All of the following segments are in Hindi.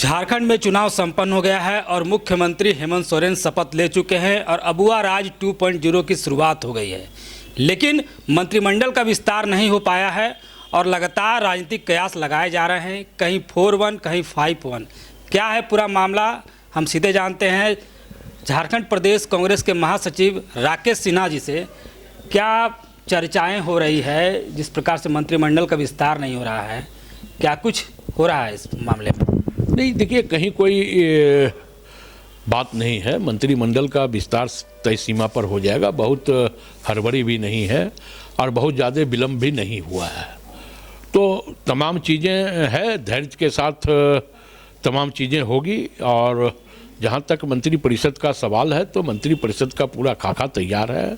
झारखंड में चुनाव संपन्न हो गया है और मुख्यमंत्री हेमंत सोरेन शपथ ले चुके हैं और अबुआ राज 2.0 की शुरुआत हो गई है। लेकिन मंत्रिमंडल का विस्तार नहीं हो पाया है और लगातार राजनीतिक कयास लगाए जा रहे हैं, कहीं 4-1 कहीं 5-1। क्या है पूरा मामला, हम सीधे जानते हैं झारखंड प्रदेश कांग्रेस के महासचिव राकेश सिन्हा जी से। क्या चर्चाएं हो रही है, जिस प्रकार से मंत्रिमंडल का विस्तार नहीं हो रहा है, क्या कुछ हो रहा है इस मामले में? नहीं, देखिए, कहीं कोई बात नहीं है। मंत्रिमंडल का विस्तार तय सीमा पर हो जाएगा। बहुत हड़बड़ी भी नहीं है और बहुत ज़्यादा विलम्ब भी नहीं हुआ है। तो तमाम चीज़ें हैं, धैर्य के साथ तमाम चीज़ें होगी। और जहाँ तक मंत्रिपरिषद का सवाल है तो मंत्रिपरिषद का पूरा खाका तैयार है।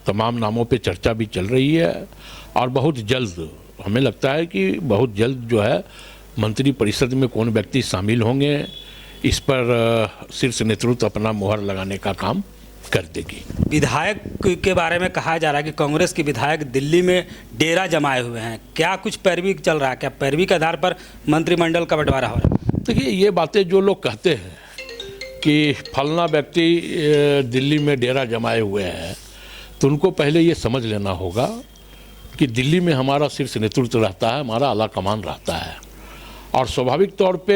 तमाम नामों पे चर्चा भी चल रही है और बहुत जल्द, हमें लगता है कि बहुत जल्द जो है मंत्रिपरिषद में कौन व्यक्ति शामिल होंगे, इस पर शीर्ष नेतृत्व अपना मुहर लगाने का काम कर देगी। विधायक के बारे में कहा जा रहा है कि कांग्रेस के विधायक दिल्ली में डेरा जमाए हुए हैं। क्या कुछ पैरवी चल रहा है? क्या पैरवी के आधार पर मंत्रिमंडल का बंटवारा हो रहा है? देखिए, ये बातें जो लोग कहते हैं कि फलना व्यक्ति दिल्ली में डेरा जमाए हुए हैं, तो उनको पहले ये समझ लेना होगा कि दिल्ली में हमारा शीर्ष नेतृत्व रहता है, हमारा आला कमान रहता है। और स्वाभाविक तौर पे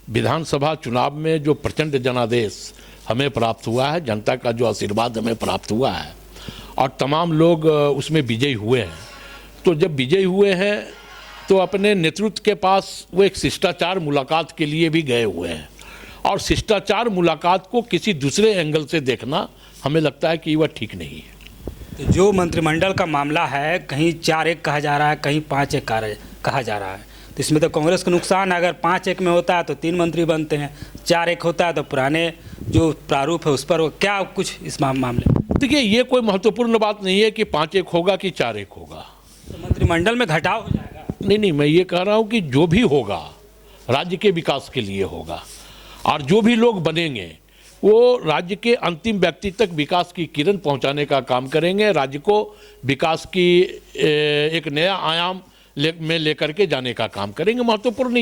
विधानसभा चुनाव में जो प्रचंड जनादेश हमें प्राप्त हुआ है, जनता का जो आशीर्वाद हमें प्राप्त हुआ है और तमाम लोग उसमें विजयी हुए हैं, तो जब विजयी हुए हैं तो अपने नेतृत्व के पास वो एक शिष्टाचार मुलाकात के लिए भी गए हुए हैं। और शिष्टाचार मुलाकात को किसी दूसरे एंगल से देखना हमें लगता है कि वह ठीक नहीं है। तो जो मंत्रिमंडल का मामला है, कहीं 4-1 कहा जा रहा है, कहीं 5-1 कहा जा रहा है, तो इसमें तो कांग्रेस को नुकसान है। अगर 5-1 में होता है तो 3 मंत्री बनते हैं, 4-1 होता है तो पुराने जो प्रारूप है उस पर क्या कुछ इस मामले में? देखिए, ये कोई महत्वपूर्ण बात नहीं है कि 5-1 होगा कि 4-1 होगा। तो मंत्रिमंडल में घटाव हो जाएगा? नहीं, मैं ये कह रहा हूँ कि जो भी होगा राज्य के विकास के लिए होगा और जो भी लोग बनेंगे वो राज्य के अंतिम व्यक्ति तक विकास की किरण पहुंचाने का काम करेंगे, राज्य को विकास की एक नया आयाम में लेकर के जाने का काम करेंगे। महत्वपूर्ण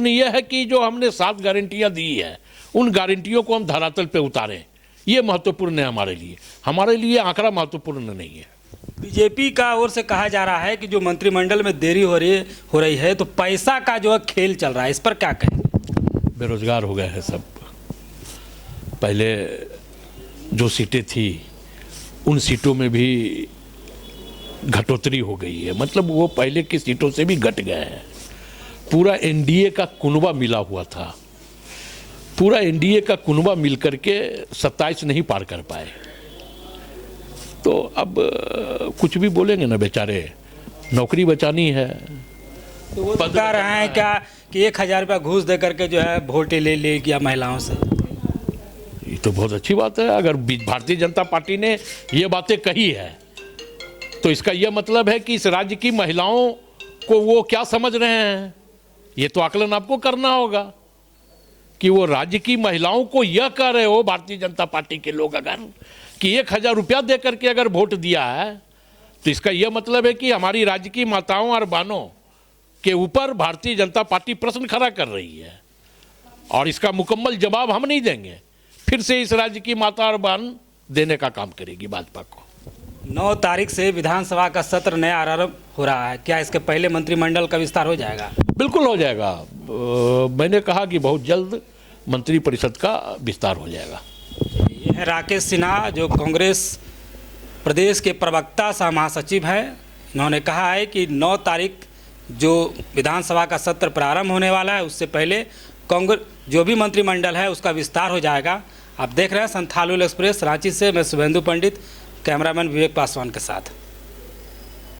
यह है कि जो हमने 7 गारंटियां दी है, उन गारंटियों को हम धरातल पे उतारें। ये महत्वपूर्ण है हमारे लिए आंकड़ा महत्वपूर्ण नहीं है। बीजेपी का ओर से कहा जा रहा है कि जो मंत्रिमंडल में देरी हो रही है तो पैसा का जो है खेल चल रहा है, इस पर क्या कहें? बेरोजगार हो गए हैं सब। पहले जो सीटें थी उन सीटों में भी घटोतरी हो गई है, मतलब वो पहले की सीटों से भी घट गए हैं। पूरा एनडीए का कुनबा मिला हुआ था, पूरा एनडीए का कुनबा मिल करके 27 नहीं पार कर पाए। तो अब कुछ भी बोलेंगे ना, बेचारे, नौकरी बचानी है। तो वो बता रहे हैं क्या कि 1000 रुपया घूस दे करके जो है वोट ले गया महिलाओं से? ये तो बहुत अच्छी बात है। अगर भारतीय जनता पार्टी ने ये बातें कही है तो इसका यह मतलब है कि इस राज्य की महिलाओं को वो क्या समझ रहे हैं। ये तो आकलन आपको करना होगा कि वो राज्य की महिलाओं को यह कह रहे हो, भारतीय जनता पार्टी के लोग, अगर कि 1000 रुपया दे करके अगर वोट दिया है तो इसका यह मतलब है कि हमारी राज्य की माताओं और बहनों के ऊपर भारतीय जनता पार्टी प्रश्न खड़ा कर रही है और इसका मुकम्मल जवाब हम नहीं देंगे। फिर से इस राज्य की माता और बहन देने का काम करेगी भाजपा को। 9 तारीख से विधानसभा का सत्र नया आरंभ हो रहा है, क्या इसके पहले मंत्रिमंडल का विस्तार हो जाएगा? बिल्कुल हो जाएगा। मैंने कहा कि बहुत जल्द मंत्रिपरिषद का विस्तार हो जाएगा। ये है राकेश सिन्हा, जो कांग्रेस प्रदेश के प्रवक्ता सह महासचिव हैं। इन्होंने कहा है कि 9 तारीख जो विधानसभा का सत्र प्रारंभ होने वाला है, उससे पहले कांग्रेस जो भी मंत्रिमंडल है उसका विस्तार हो जाएगा। आप देख रहे हैं संथाल एक्सप्रेस रांची से, मैं शुभेंदु पंडित, कैमरामैन विवेक पासवान के साथ।